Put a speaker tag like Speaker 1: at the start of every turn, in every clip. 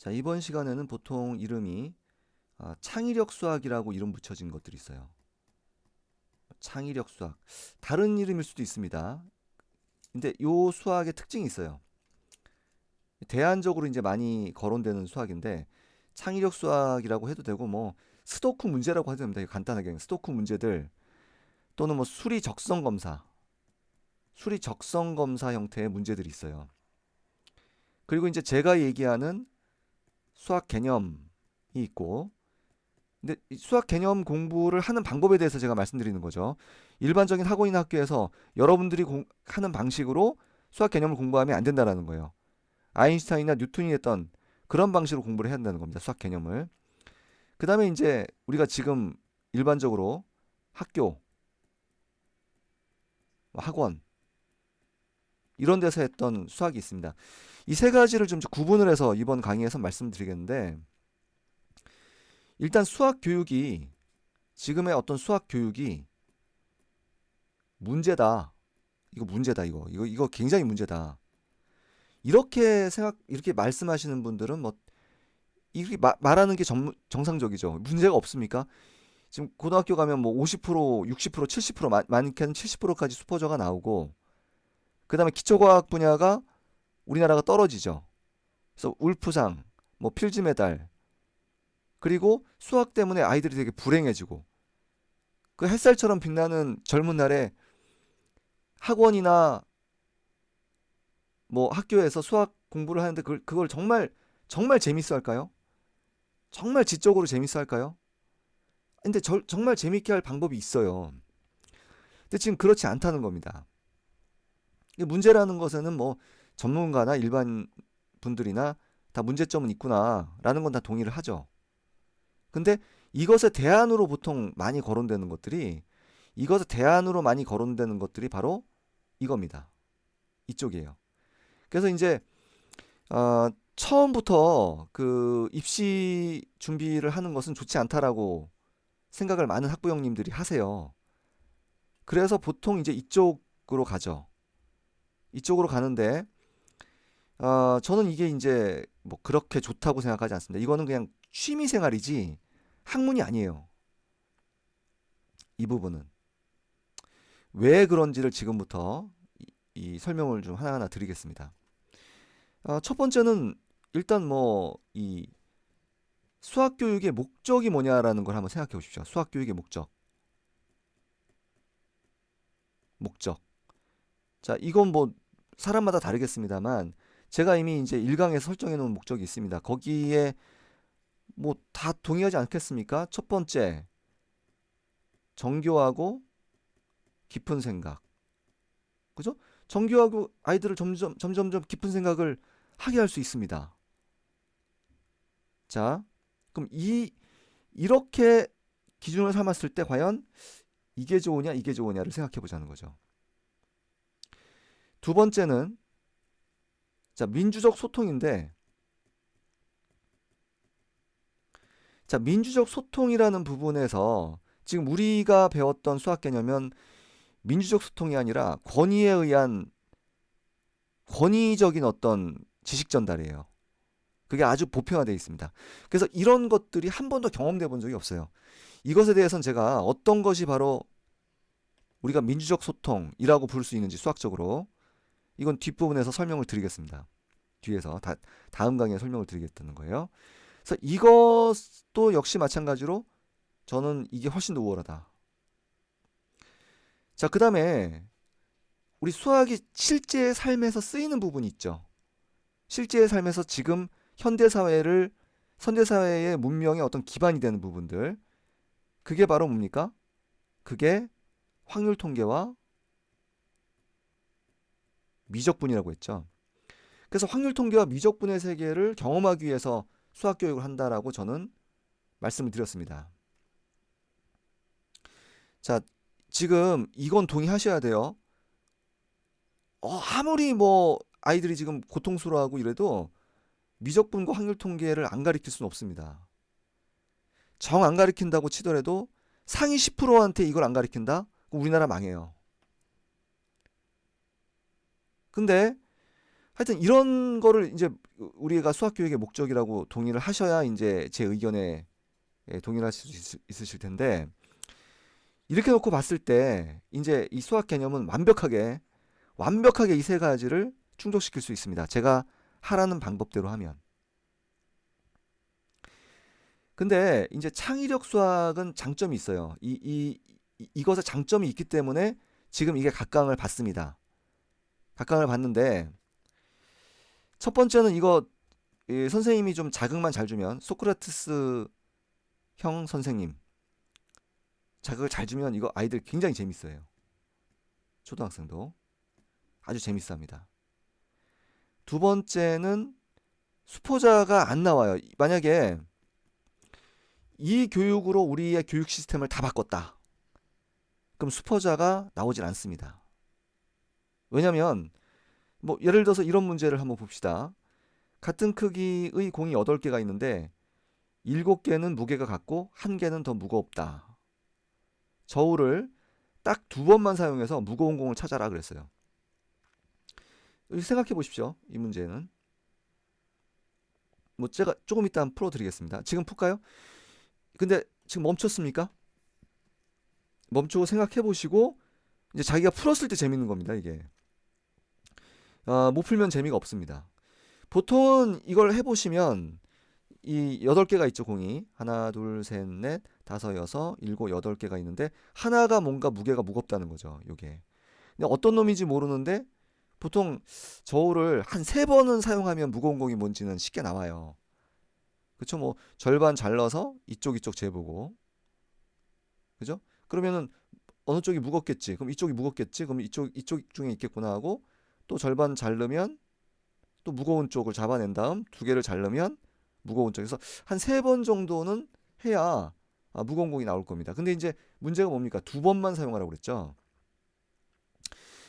Speaker 1: 자, 이번 시간에는 보통 이름이 창의력 수학이라고 이름 붙여진 것들이 있어요. 창의력 수학. 다른 이름일 수도 있습니다. 근데 요 수학의 특징이 있어요. 대안적으로 이제 많이 거론되는 수학인데 창의력 수학이라고 해도 되고 뭐 스토크 문제라고 해도 됩니다. 간단하게 스토크 문제들 또는 뭐 수리 적성 검사 형태의 문제들이 있어요. 그리고 이제 제가 얘기하는 수학 개념이 있고, 근데 이 수학 개념 공부를 하는 방법에 대해서 제가 말씀드리는 거죠. 일반적인 학원이나 학교에서 여러분들이 하는 방식으로 수학 개념을 공부하면 안 된다라는 거예요. 아인슈타인이나 뉴턴이 했던 그런 방식으로 공부를 해야 한다는 겁니다. 수학 개념을. 그 다음에 이제 우리가 지금 일반적으로 학교, 학원 이런 데서 했던 수학이 있습니다. 이 세 가지를 좀 구분을 해서 이번 강의에서 말씀드리겠는데, 일단 수학 교육이, 지금의 어떤 수학 교육이 문제다. 이거 문제다. 이거 굉장히 문제다. 이렇게 말씀하시는 분들은 뭐 이렇게 말하는 게 정상적이죠. 문제가 없습니까? 지금 고등학교 가면 뭐 50%, 60%, 70%, 많게는 70%까지 수포저가 나오고, 그 다음에 기초과학 분야가 우리나라가 떨어지죠. 그래서 울프상, 뭐 필즈 메달, 그리고 수학 때문에 아이들이 되게 불행해지고, 그 햇살처럼 빛나는 젊은 날에 학원이나 뭐 학교에서 수학 공부를 하는데 그걸 정말 재밌어 할까요? 정말 지적으로 재밌어 할까요? 근데 정말 재밌게 할 방법이 있어요. 근데 지금 그렇지 않다는 겁니다. 문제라는 것에는 뭐 전문가나 일반 분들이나 다 문제점은 있구나라는 건 다 동의를 하죠. 근데 이것의 대안으로 보통 많이 거론되는 것들이 이것의 대안으로 많이 거론되는 것들이 바로 이겁니다. 이쪽이에요. 그래서 이제 처음부터 그 입시 준비를 하는 것은 좋지 않다라고 생각을 많은 학부형님들이 하세요. 그래서 보통 이제 이쪽으로 가죠. 이쪽으로 가는데 저는 이게 이제 뭐 그렇게 좋다고 생각하지 않습니다. 이거는 그냥 취미 생활이지 학문이 아니에요. 이 부분은 왜 그런지를 지금부터 이 설명을 좀 하나하나 드리겠습니다. 첫 번째는 일단 뭐 이 수학 교육의 목적이 뭐냐라는 걸 한번 생각해 보십시오. 수학 교육의 목적. 자, 이건 뭐 사람마다 다르겠습니다만 제가 이미 이제 1강에서 설정해 놓은 목적이 있습니다. 거기에 뭐 다 동의하지 않겠습니까? 첫 번째, 정교하고 깊은 생각. 그죠? 정교하고 아이들을 점점점 깊은 생각을 하게 할 수 있습니다. 자, 그럼 이렇게 기준을 삼았을 때 과연 이게 좋으냐, 이게 좋으냐를 생각해 보자는 거죠. 두 번째는 자, 민주적 소통인데, 자, 민주적 소통이라는 부분에서 지금 우리가 배웠던 수학 개념은 민주적 소통이 아니라 권위에 의한 권위적인 어떤 지식 전달이에요. 그게 아주 보편화되어 있습니다. 그래서 이런 것들이 한 번도 경험돼 본 적이 없어요. 이것에 대해서는 제가 어떤 것이 바로 우리가 민주적 소통이라고 부를 수 있는지 수학적으로 이건 뒷부분에서 설명을 드리겠습니다. 뒤에서 다음 강의에 설명을 드리겠다는 거예요. 그래서 이것도 역시 마찬가지로 저는 이게 훨씬 더 우월하다. 자, 그 다음에 우리 수학이 실제 삶에서 쓰이는 부분이 있죠. 실제 삶에서 지금 현대사회의 문명의 어떤 기반이 되는 부분들. 그게 바로 뭡니까? 그게 확률 통계와 미적분이라고 했죠. 그래서 확률 통계와 미적분의 세계를 경험하기 위해서 수학 교육을 한다라고 저는 말씀을 드렸습니다. 자, 지금 이건 동의하셔야 돼요. 아무리 뭐 아이들이 지금 고통스러워하고 이래도 미적분과 확률 통계를 안 가르칠 수는 없습니다. 정 안 가르친다고 치더라도 상위 10%한테 이걸 안 가르친다? 그럼 우리나라 망해요. 근데 하여튼 이런 거를 이제 우리가 수학 교육의 목적이라고 동의를 하셔야 이제 제 의견에 동의를 하실 수 있으실 텐데, 이렇게 놓고 봤을 때 이제 이 수학 개념은 완벽하게 이 세 가지를 충족시킬 수 있습니다. 제가 하라는 방법대로 하면. 근데 이제 창의력 수학은 장점이 있어요. 이것의 장점이 있기 때문에 지금 이게 각광을 받습니다. 각광을 받는데, 첫 번째는 이거 선생님이 좀 자극만 잘 주면, 소크라테스 형 선생님 자극을 잘 주면 이거 아이들 굉장히 재밌어요. 초등학생도 아주 재밌어합니다. 두 번째는 수포자가 안 나와요. 만약에 이 교육으로 우리의 교육 시스템을 다 바꿨다, 그럼 수포자가 나오질 않습니다. 왜냐면 뭐 예를 들어서 이런 문제를 한번 봅시다. 같은 크기의 공이 8개가 있는데 7개는 무게가 같고 1개는 더 무겁다. 저울을 딱 2번만 사용해서 무거운 공을 찾아라 그랬어요. 생각해 보십시오. 이 문제는 뭐 제가 조금 이따 풀어 드리겠습니다. 지금 풀까요? 근데 지금 멈췄습니까? 멈추고 생각해 보시고 이제 자기가 풀었을 때 재밌는 겁니다, 이게. 못 풀면 재미가 없습니다. 보통은 이걸 해보시면 이 8개가 있죠, 공이. 하나, 둘, 셋, 넷, 다섯, 여섯, 일곱, 8개가 있는데 하나가 뭔가 무게가 무겁다는 거죠, 요게. 근데 어떤 놈인지 모르는데 보통 저울을 한 3번은 사용하면 무거운 공이 뭔지는 쉽게 나와요. 그쵸? 뭐 절반 잘라서 이쪽 재보고, 그죠? 그러면은 어느 쪽이 무겁겠지. 그럼 이쪽이 무겁겠지. 그럼 이쪽 중에 있겠구나 하고, 또 절반 자르면 또 무거운 쪽을 잡아낸 다음 2개를 자르면 무거운 쪽에서 한 3번 정도는 해야 무거운 공이 나올 겁니다. 근데 이제 문제가 뭡니까? 2번만 사용하라고 그랬죠.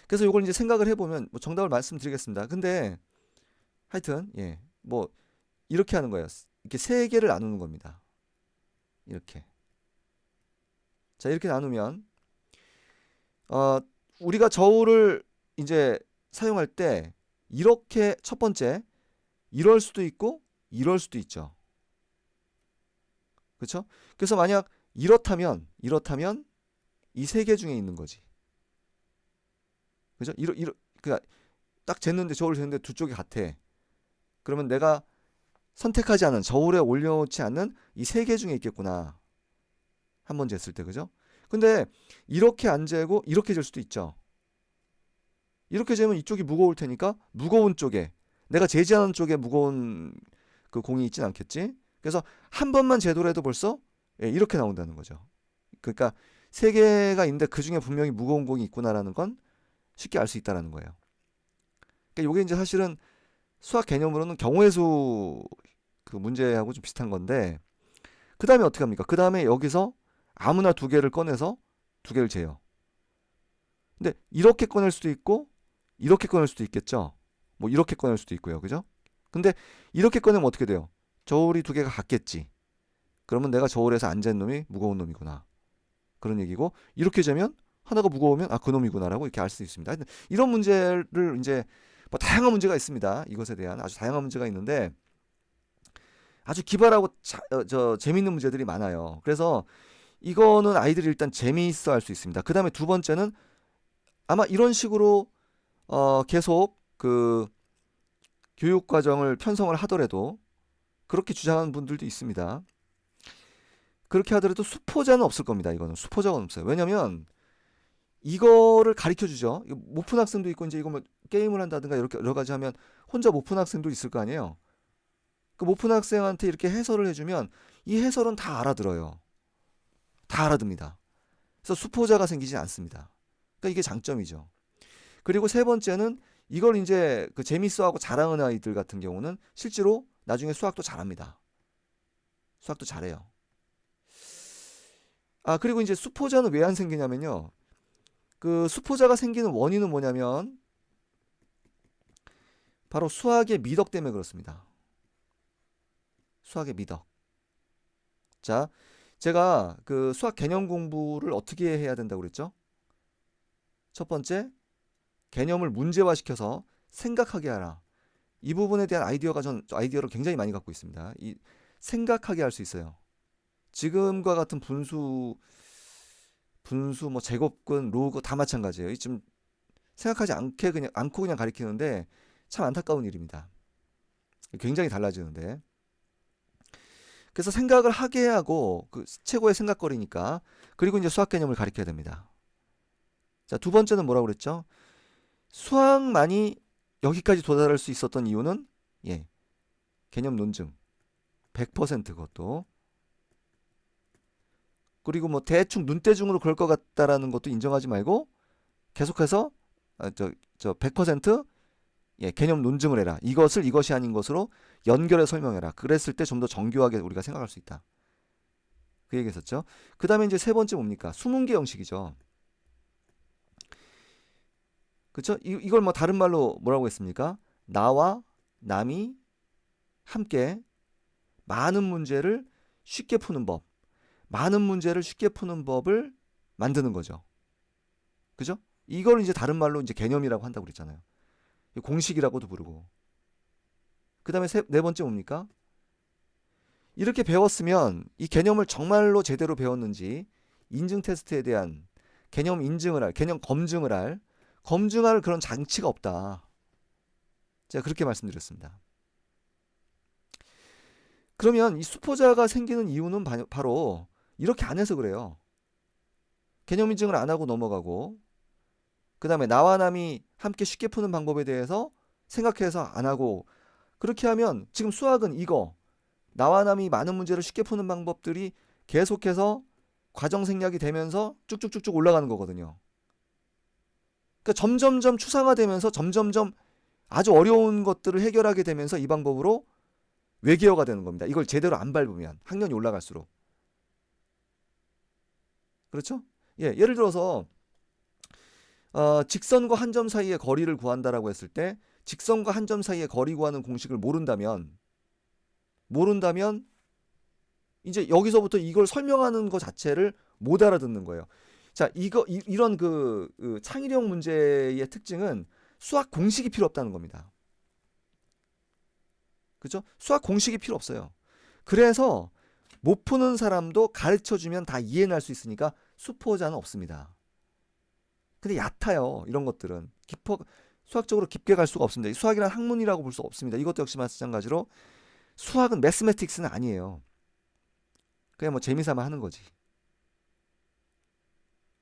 Speaker 1: 그래서 이걸 이제 생각을 해보면 뭐 정답을 말씀드리겠습니다. 근데 하여튼 뭐 이렇게 하는 거예요. 이렇게 3개를 나누는 겁니다. 이렇게. 자, 이렇게 나누면 우리가 저울을 이제 사용할 때 이렇게, 첫 번째 이럴 수도 있고 이럴 수도 있죠. 그렇죠? 그래서 만약 이렇다면 이 3개 중에 있는 거지. 그죠? 그러니까 딱 쟀는데, 저울을 쟀는데 두 쪽이 같아. 그러면 내가 선택하지 않은, 저울에 올려놓지 않는 이 3개 중에 있겠구나. 한번 쟀을 때, 그죠? 근데 이렇게 안 재고 이렇게 잴 수도 있죠. 이렇게 재면 이쪽이 무거울 테니까 무거운 쪽에, 내가 재지 않은 쪽에 무거운 그 공이 있진 않겠지. 그래서 한 번만 재더라도 벌써 이렇게 나온다는 거죠. 그러니까 3개가 있는데 그 중에 분명히 무거운 공이 있구나라는 건 쉽게 알 수 있다는 거예요. 그러니까 이게 이제 사실은 수학 개념으로는 경우의 수 그 문제하고 좀 비슷한 건데, 그 다음에 어떻게 합니까? 그 다음에 여기서 아무나 2개를 꺼내서 2개를 재요. 근데 이렇게 꺼낼 수도 있고 이렇게 꺼낼 수도 있겠죠. 뭐 이렇게 꺼낼 수도 있고요, 그죠? 근데 이렇게 꺼내면 어떻게 돼요? 저울이 2개가 같겠지. 그러면 내가 저울에서 안 잰 놈이 무거운 놈이구나, 그런 얘기고, 이렇게 재면 하나가 무거우면 그 놈이구나라고 이렇게 알 수 있습니다. 이런 문제를 이제 뭐 다양한 문제가 있습니다. 이것에 대한 아주 다양한 문제가 있는데 아주 기발하고 재밌는 문제들이 많아요. 그래서 이거는 아이들이 일단 재미있어 할 수 있습니다. 그 다음에 두 번째는 아마 이런 식으로 계속 그 교육 과정을 편성을 하더라도 그렇게 주장하는 분들도 있습니다. 그렇게 하더라도 수포자는 없을 겁니다. 이거는 수포자가 없어요. 왜냐면 이거를 가르쳐 주죠. 못 푼 학생도 있고, 이제 이거 뭐 게임을 한다든가 이렇게 여러 가지 하면 혼자 못 푼 학생도 있을 거 아니에요. 그 못 푼 학생한테 이렇게 해설을 해주면 이 해설은 다 알아들어요. 다 알아듭니다. 그래서 수포자가 생기지 않습니다. 그러니까 이게 장점이죠. 그리고 세 번째는 이걸 이제 그 재밌어하고 잘하는 아이들 같은 경우는 실제로 나중에 수학도 잘합니다. 수학도 잘해요. 그리고 이제 수포자는 왜 안 생기냐면요. 그 수포자가 생기는 원인은 뭐냐면 바로 수학의 미덕 때문에 그렇습니다. 수학의 미덕. 자, 제가 그 수학 개념 공부를 어떻게 해야 된다고 그랬죠? 첫 번째, 개념을 문제화시켜서 생각하게 하라. 이 부분에 대한 아이디어를 굉장히 많이 갖고 있습니다. 이 생각하게 할 수 있어요. 지금과 같은 분수 뭐 제곱근, 로그 다 마찬가지예요. 이 좀 생각하지 않고 그냥 가리키는데 참 안타까운 일입니다. 굉장히 달라지는데. 그래서 생각을 하게 하고 그 최고의 생각거리니까. 그리고 이제 수학 개념을 가리켜야 됩니다. 자, 두 번째는 뭐라고 그랬죠? 수학만이 여기까지 도달할 수 있었던 이유는 예, 개념 논증 100% 그것도. 그리고 뭐 대충 눈대중으로 그럴 것 같다라는 것도 인정하지 말고 계속해서 100% 예, 개념 논증을 해라. 이것을 이것이 아닌 것으로 연결해 설명해라. 그랬을 때 좀 더 정교하게 우리가 생각할 수 있다. 그 얘기했었죠. 그 다음에 이제 세 번째 뭡니까? 수문계 형식이죠. 그쵸? 이걸 뭐 다른 말로 뭐라고 했습니까? 나와 남이 함께 많은 문제를 쉽게 푸는 법. 많은 문제를 쉽게 푸는 법을 만드는 거죠. 그죠? 이걸 이제 다른 말로 이제 개념이라고 한다고 그랬잖아요. 공식이라고도 부르고. 그 다음에 네 번째 뭡니까? 이렇게 배웠으면 이 개념을 정말로 제대로 배웠는지 인증 테스트에 대한 개념 인증을 할, 개념 검증할 그런 장치가 없다. 제가 그렇게 말씀드렸습니다. 그러면 이 수포자가 생기는 이유는 바로 이렇게 안 해서 그래요. 개념 인증을 안 하고 넘어가고, 그 다음에 나와 남이 함께 쉽게 푸는 방법에 대해서 생각해서 안 하고, 그렇게 하면 지금 수학은 이거 나와 남이 많은 문제를 쉽게 푸는 방법들이 계속해서 과정 생략이 되면서 쭉쭉쭉쭉 올라가는 거거든요. 그러니까 점점점 추상화되면서 점점점 아주 어려운 것들을 해결하게 되면서 이 방법으로 외계어가 되는 겁니다. 이걸 제대로 안 밟으면 학년이 올라갈수록. 그렇죠? 예, 예를 들어서 직선과 한 점 사이의 거리를 구한다라고 했을 때 직선과 한 점 사이의 거리 구하는 공식을 모른다면 이제 여기서부터 이걸 설명하는 것 자체를 못 알아듣는 거예요. 자, 이런 창의력 문제의 특징은 수학 공식이 필요 없다는 겁니다. 그죠? 수학 공식이 필요 없어요. 그래서 못 푸는 사람도 가르쳐 주면 다 이해는 할 수 있으니까 수포자는 없습니다. 근데 얕아요. 이런 것들은 수학적으로 깊게 갈 수가 없습니다. 수학이란 학문이라고 볼 수 없습니다. 이것도 역시 마찬가지로 수학은 매스매틱스는 아니에요. 그냥 뭐 재미삼아 하는 거지.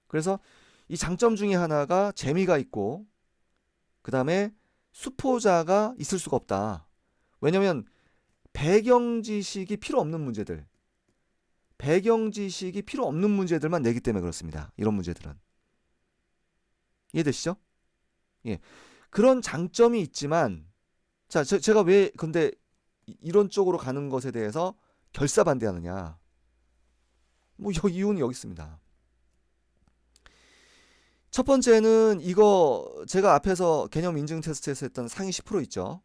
Speaker 1: 그래서 이 장점 중에 하나가 재미가 있고, 그 다음에 수포자가 있을 수가 없다. 왜냐면 배경 지식이 필요 없는 문제들만 내기 때문에 그렇습니다. 이런 문제들은. 이해되시죠? 예. 그런 장점이 있지만, 자, 제가 왜 근데 이런 쪽으로 가는 것에 대해서 결사반대하느냐? 뭐 이유는 여기 있습니다. 첫 번째는 이거 제가 앞에서 개념 인증 테스트에서 했던 상위 10% 있죠.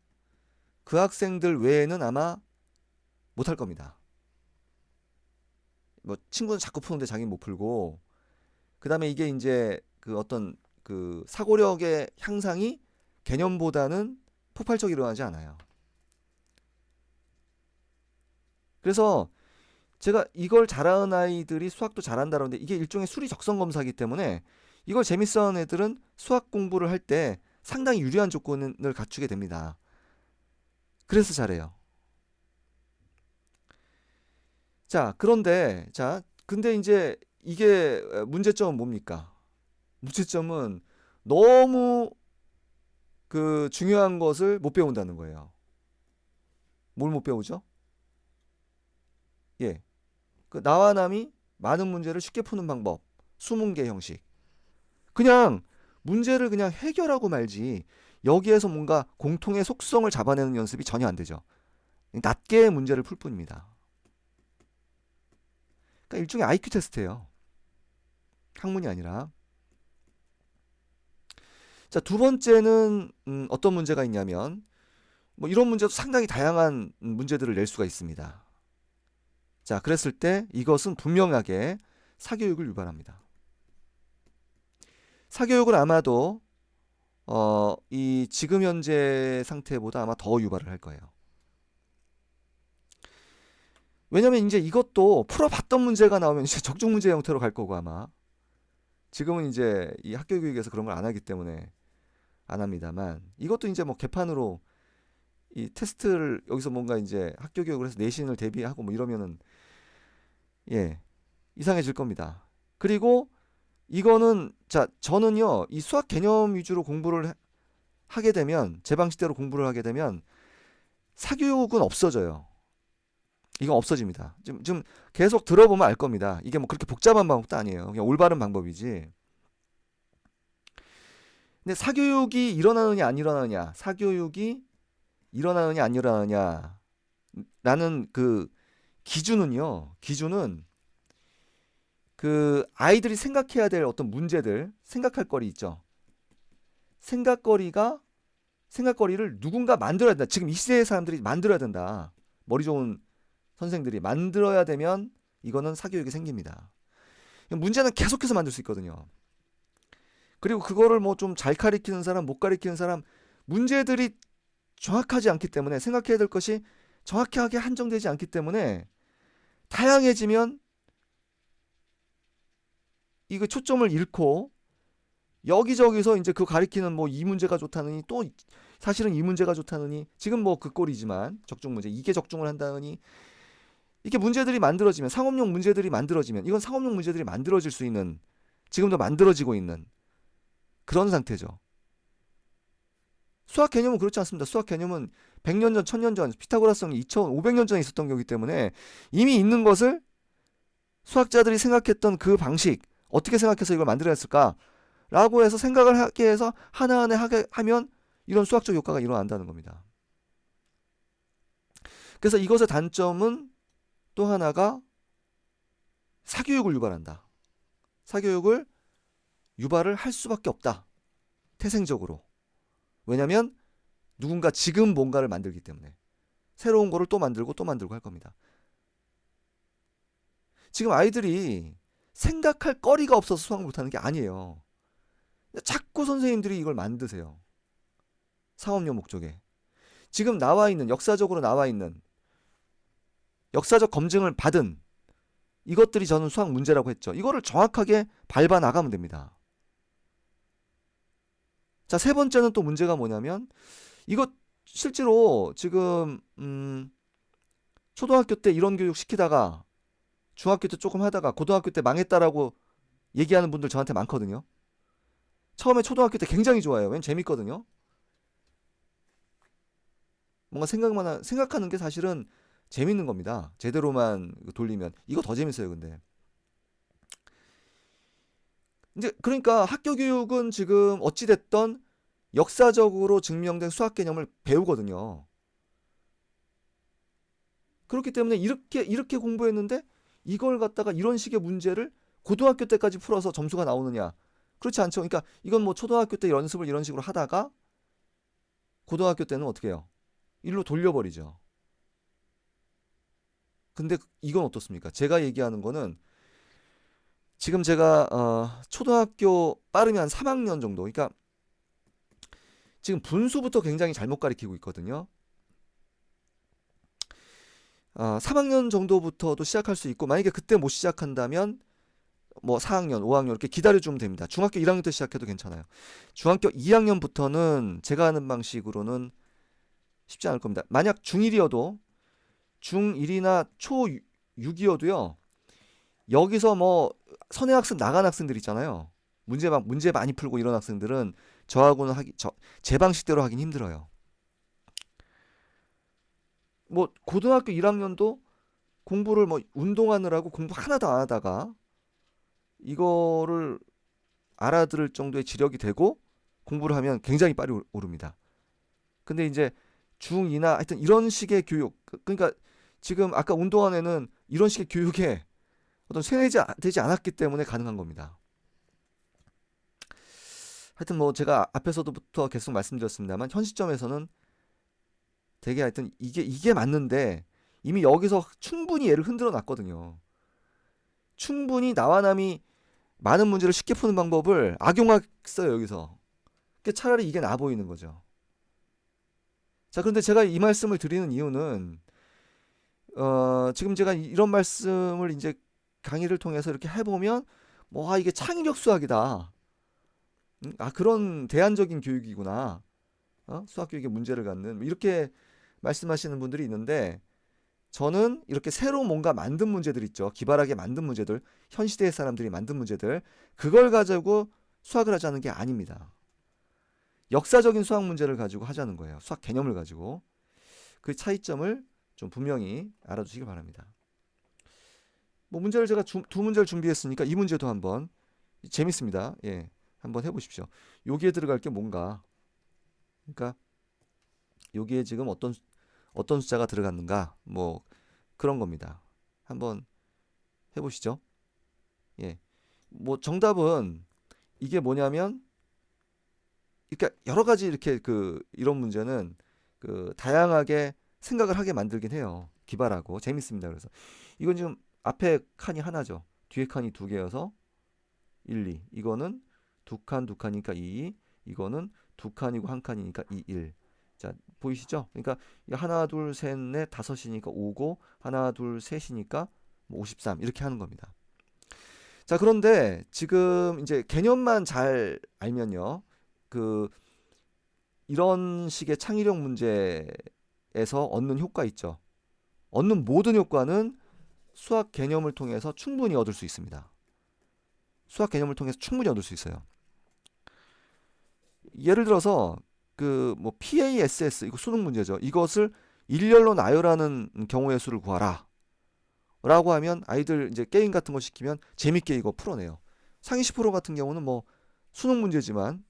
Speaker 1: 그 학생들 외에는 아마 못할 겁니다. 뭐 친구는 자꾸 푸는데 자기는 못 풀고, 그 다음에 이게 이제 어떤 사고력의 향상이 개념보다는 폭발적으로 일어나지 않아요. 그래서 제가 이걸 잘하는 아이들이 수학도 잘한다는데 이게 일종의 수리 적성 검사이기 때문에 이걸 재밌어하는 애들은 수학 공부를 할 때 상당히 유리한 조건을 갖추게 됩니다. 그래서 잘해요. 자, 근데 이제 이게 문제점은 뭡니까? 문제점은 너무 중요한 것을 못 배운다는 거예요. 뭘 못 배우죠? 예. 나와 남이 많은 문제를 쉽게 푸는 방법. 수문계 형식. 그냥 문제를 그냥 해결하고 말지 여기에서 뭔가 공통의 속성을 잡아내는 연습이 전혀 안 되죠. 낮게 문제를 풀 뿐입니다. 그러니까 일종의 IQ 테스트예요. 학문이 아니라. 자, 두 번째는 어떤 문제가 있냐면 뭐 이런 문제도 상당히 다양한 문제들을 낼 수가 있습니다. 자, 그랬을 때 이것은 분명하게 사교육을 유발합니다. 사교육을 아마도 이 지금 현재 상태보다 아마 더 유발을 할 거예요. 왜냐면 이제 이것도 풀어봤던 문제가 나오면 이제 적중 문제 형태로 갈 거고 아마 지금은 이제 이 학교 교육에서 그런 걸 안 하기 때문에 안 합니다만 이것도 이제 뭐 개판으로 이 테스트를 여기서 뭔가 이제 학교 교육을 해서 내신을 대비하고 뭐 이러면은 예 이상해질 겁니다. 그리고 이거는 자 저는요 이 수학 개념 위주로 공부를 하게 되면 제 방식대로 공부를 하게 되면 사교육은 없어져요. 이건 없어집니다. 좀 계속 들어보면 알 겁니다. 이게 뭐 그렇게 복잡한 방법도 아니에요. 그냥 올바른 방법이지. 근데 사교육이 일어나느냐 안 일어나느냐, 사교육이 일어나느냐 안 일어나느냐, 라는 그 기준은 그 아이들이 생각해야 될 어떤 문제들, 생각할 거리 있죠. 생각거리를 누군가 만들어야 된다. 지금 이 시대의 사람들이 만들어야 된다. 머리 좋은 선생들이 만들어야 되면 이거는 사교육이 생깁니다. 문제는 계속해서 만들 수 있거든요. 그리고 그거를 뭐 좀 잘 가리키는 사람, 못 가리키는 사람, 문제들이 정확하지 않기 때문에 생각해야 될 것이 정확하게 한정되지 않기 때문에 다양해지면 이거 초점을 잃고 여기저기서 이제 그 가리키는 뭐 이 문제가 좋다느니 또 사실은 이 문제가 좋다느니 지금 뭐 그 꼴이지만 적중 문제 이게 적중을 한다느니 이게 문제들이 만들어지면 상업용 문제들이 만들어지면 이건 상업용 문제들이 만들어질 수 있는 지금도 만들어지고 있는 그런 상태죠. 수학 개념은 그렇지 않습니다. 수학 개념은 100년 전, 1000년 전, 피타고라스형이 2500년 전에 있었던 거기 때문에 이미 있는 것을 수학자들이 생각했던 그 방식 어떻게 생각해서 이걸 만들어냈을까 라고 해서 생각을 하게 해서 하나하나 하게 하면 이런 수학적 효과가 일어난다는 겁니다. 그래서 이것의 단점은 또 하나가 사교육을 유발한다. 사교육을 유발을 할 수밖에 없다. 태생적으로. 왜냐면 누군가 지금 뭔가를 만들기 때문에 새로운 거를 또 만들고 또 만들고 할 겁니다. 지금 아이들이 생각할 거리가 없어서 수학을 못하는 게 아니에요. 자꾸 선생님들이 이걸 만드세요. 상업용 목적에. 지금 나와 있는 역사적으로 나와 있는 역사적 검증을 받은 이것들이 저는 수학 문제라고 했죠. 이거를 정확하게 밟아 나가면 됩니다. 자, 세 번째는 또 문제가 뭐냐면 이거 실제로 지금 초등학교 때 이런 교육 시키다가 중학교 때 조금 하다가 고등학교 때 망했다라고 얘기하는 분들 저한테 많거든요. 처음에 초등학교 때 굉장히 좋아요. 왜냐면 재밌거든요. 뭔가 생각하는 게 사실은 재밌는 겁니다. 제대로만 돌리면 이거 더 재밌어요. 근데 이제 그러니까 학교 교육은 지금 어찌 됐던 역사적으로 증명된 수학 개념을 배우거든요. 그렇기 때문에 이렇게 공부했는데 이걸 갖다가 이런 식의 문제를 고등학교 때까지 풀어서 점수가 나오느냐? 그렇지 않죠. 그러니까 이건 뭐 초등학교 때 연습을 이런 식으로 하다가 고등학교 때는 어떻게 해요? 일로 돌려버리죠. 근데 이건 어떻습니까? 제가 얘기하는 거는 지금 제가 초등학교 빠르면 한 3학년 정도. 그러니까 지금 분수부터 굉장히 잘못 가리키고 있거든요. 3학년 정도부터도 시작할 수 있고 만약에 그때 못 시작한다면 뭐 4학년, 5학년 이렇게 기다려주면 됩니다. 중학교 1학년 때 시작해도 괜찮아요. 중학교 2학년부터는 제가 하는 방식으로는 쉽지 않을 겁니다. 만약 중1이어도 중1이나 초6이어도요. 여기서 뭐 선행학습 나간 학생들 있잖아요. 문제 많이 풀고 이런 학생들은 저하고는 제 방식대로 하긴 힘들어요. 뭐 고등학교 1학년도 공부를 뭐 운동하느라고 공부 하나도 안 하다가 이거를 알아들을 정도의 지력이 되고 공부를 하면 굉장히 빨리 오릅니다. 근데 이제 중2나 하여튼 이런 식의 교육 그러니까 지금 아까 운동한 애는 이런 식의 교육에 어떤 세뇌되지 않았기 때문에 가능한 겁니다. 하여튼 뭐 제가 앞에서도부터 계속 말씀드렸습니다만 현 시점에서는 되게 하여튼 이게 맞는데 이미 여기서 충분히 얘를 흔들어 놨거든요. 충분히 나와 남이 많은 문제를 쉽게 푸는 방법을 악용했어요 여기서. 차라리 이게 나아 보이는 거죠. 자, 그런데 제가 이 말씀을 드리는 이유는 지금 제가 이런 말씀을 이제 강의를 통해서 이렇게 해보면 이게 창의력 수학이다. 그런 대안적인 교육이구나. 수학 교육의 문제를 갖는 이렇게 말씀하시는 분들이 있는데, 저는 이렇게 새로 뭔가 만든 문제들 있죠. 기발하게 만든 문제들, 현 시대의 사람들이 만든 문제들, 그걸 가지고 수학을 하자는 게 아닙니다. 역사적인 수학 문제를 가지고 하자는 거예요. 수학 개념을 가지고. 그 차이점을 좀 분명히 알아두시기 바랍니다. 문제를 제가 두 문제를 준비했으니까 이 문제도 한번 재밌습니다. 예, 한번 해보십시오. 여기에 들어갈 게 뭔가, 그러니까 여기에 지금 어떤 숫자가 들어갔는가, 그런 겁니다. 한번 해보시죠. 예, 정답은 이게 뭐냐면, 그러니까 여러 가지 이렇게 이런 문제는 다양하게 생각을 하게 만들긴 해요. 기발하고 재밌습니다. 그래서 이건 지금 앞에 칸이 하나죠. 뒤에 칸이 두 개여서 1, 2. 이거는 두 칸이니까 2. 이거는 두 칸이고 한 칸이니까 2, 1. 자, 보이시죠? 그러니까 하나, 둘, 셋, 넷, 다섯이니까 5고, 하나, 둘, 셋이니까 53 이렇게 하는 겁니다. 자, 그런데 지금 이제 개념만 잘 알면요, 이런 식의 창의력 문제에서 얻는 효과 있죠. 얻는 모든 효과는 수학 개념을 통해서 충분히 얻을 수 있습니다. 수학 개념을 통해서 충분히 얻을 수 있어요. 예를 들어서 PASS 이거 수능 문제죠. 이것을 일렬로 나열하는 경우의 수를 구하라. 라고 하면 아이들 이제 게임 같은 거 시키면 재밌게 이거 풀어내요. 상위 10% 같은 경우는 수능 문제지만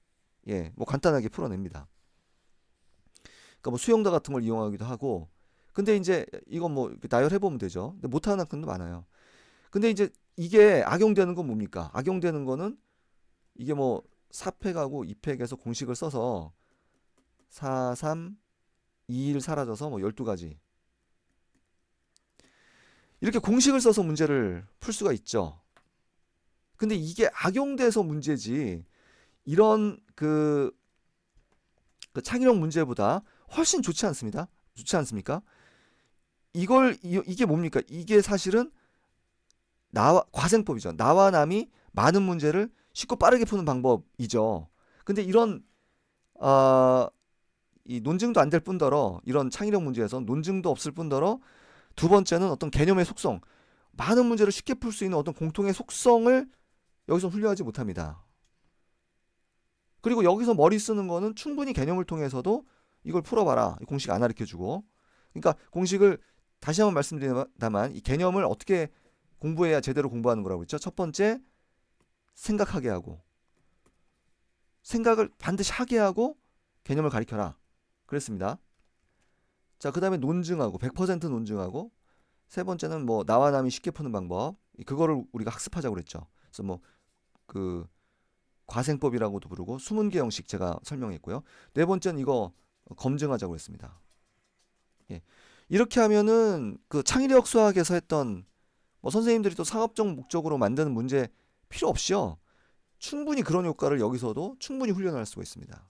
Speaker 1: 간단하게 풀어냅니다. 그러니까 수영다 같은 걸 이용하기도 하고. 근데 이제 이거 나열해 보면 되죠. 근데 못하는 학생도 많아요. 근데 이제 이게 악용되는 건 뭡니까? 악용되는 거는 이게 4팩하고 2팩에서 공식을 써서 4, 3, 2, 1 사라져서 12가지. 이렇게 공식을 써서 문제를 풀 수가 있죠. 근데 이게 악용돼서 문제지, 이런 창의력 문제보다 훨씬 좋지 않습니다. 좋지 않습니까? 이게 뭡니까? 이게 사실은 과생법이죠. 나와 남이 많은 문제를 쉽고 빠르게 푸는 방법이죠. 근데 이런 이 논증도 안 될 뿐더러, 이런 창의력 문제에서 논증도 없을 뿐더러, 두 번째는 어떤 개념의 속성, 많은 문제를 쉽게 풀 수 있는 어떤 공통의 속성을 여기서 훈련하지 못합니다. 그리고 여기서 머리 쓰는 거는 충분히 개념을 통해서도 이걸 풀어봐라. 공식 안 가르쳐주고. 그러니까 공식을 다시 한번 말씀드리다만, 이 개념을 어떻게 공부해야 제대로 공부하는 거라고 했죠. 첫 번째, 생각하게 하고, 생각을 반드시 하게 하고 개념을 가르쳐라. 그랬습니다. 자, 그 다음에 논증하고, 100% 논증하고, 세 번째는 나와 남이 쉽게 푸는 방법, 그거를 우리가 학습하자고 그랬죠. 그래서 과생법이라고도 부르고 수문계 형식 제가 설명했고요. 네 번째는 이거 검증하자고 했습니다. 예. 이렇게 하면은 창의력 수학에서 했던 선생님들이 또 상업적 목적으로 만드는 문제 필요 없이요, 충분히 그런 효과를 여기서도 충분히 훈련할 수가 있습니다.